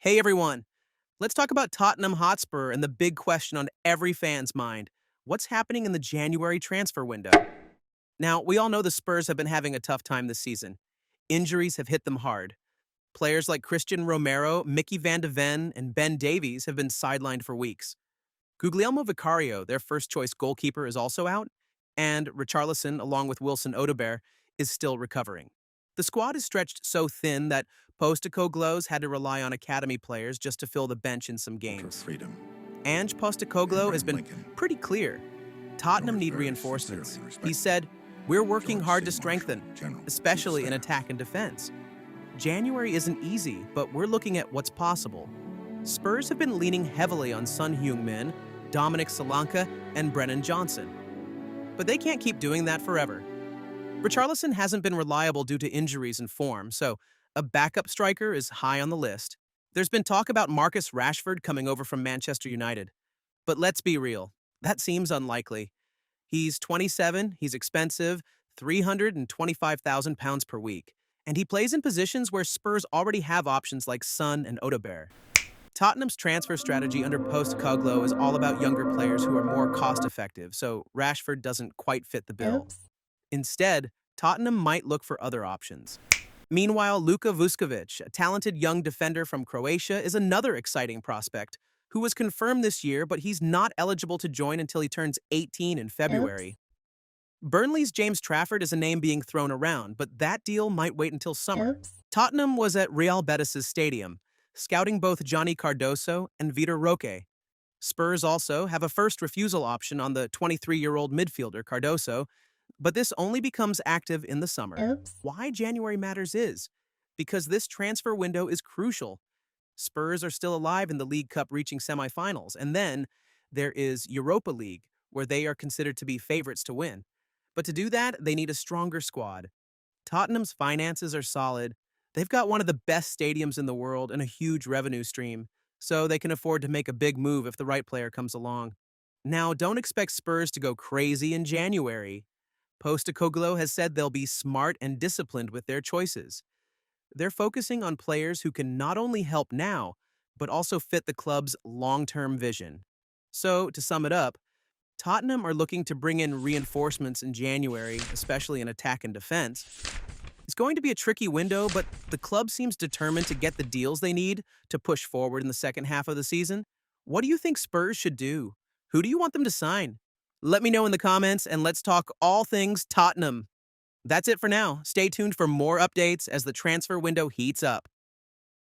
Hey everyone, let's talk about Tottenham Hotspur and the big question on every fan's mind. What's happening in the January transfer window? Now, we all know the Spurs have been having a tough time this season. Injuries have hit them hard. Players like Christian Romero, Mickey Van de Ven, and Ben Davies have been sidelined for weeks. Guglielmo Vicario, their first choice goalkeeper, is also out, and Richarlison, along with Wilson Odobert, is still recovering. The squad is stretched so thin that Postecoglou's had to rely on academy players just to fill the bench in some For games. freedom. Ange Postecoglou has Abraham been Lincoln. pretty clear. Tottenham Yours need very reinforcements. sincerely He respected. said, "We're working George hard C. to Marshall, strengthen, General, especially Chief in of Staff. attack and defense." January isn't easy, but we're looking at what's possible. Spurs have been leaning heavily on Son Heung-min, Dominic Solanke, and Brennan Johnson. But they can't keep doing that forever. Richarlison hasn't been reliable due to injuries and form, so a backup striker is high on the list. There's been talk about Marcus Rashford coming over from Manchester United. But let's be real, that seems unlikely. He's 27, he's expensive, £325,000 per week, and he plays in positions where Spurs already have options like Son and Odobert. Tottenham's transfer strategy under Postecoglou is all about younger players who are more cost-effective, so Rashford doesn't quite fit the bill. Oops. Instead, Tottenham might look for other options. Meanwhile, Luka Vuskovic, a talented young defender from Croatia, is another exciting prospect who was confirmed this year, but he's not eligible to join until he turns 18 in Oops. February. Burnley's James Trafford is a name being thrown around, but that deal might wait until summer. Oops. Tottenham was at Real Betis' stadium, scouting both Johnny Cardoso and Vitor Roque. Spurs also have a first refusal option on the 23-year-old midfielder Cardoso, but this only becomes active in the summer. Oops. Why January matters is because this transfer window is crucial. Spurs are still alive in the League Cup reaching semifinals, and then there is Europa League, where they are considered to be favorites to win. But to do that, they need a stronger squad. Tottenham's finances are solid. They've got one of the best stadiums in the world and a huge revenue stream, so they can afford to make a big move if the right player comes along. Now, don't expect Spurs to go crazy in January. Postecoglou has said they'll be smart and disciplined with their choices. They're focusing on players who can not only help now, but also fit the club's long-term vision. So, to sum it up, Tottenham are looking to bring in reinforcements in January, especially in attack and defense. It's going to be a tricky window, but the club seems determined to get the deals they need to push forward in the second half of the season. What do you think Spurs should do? Who do you want them to sign? Let me know in the comments, and let's talk all things Tottenham. That's it for now. Stay tuned for more updates as the transfer window heats up.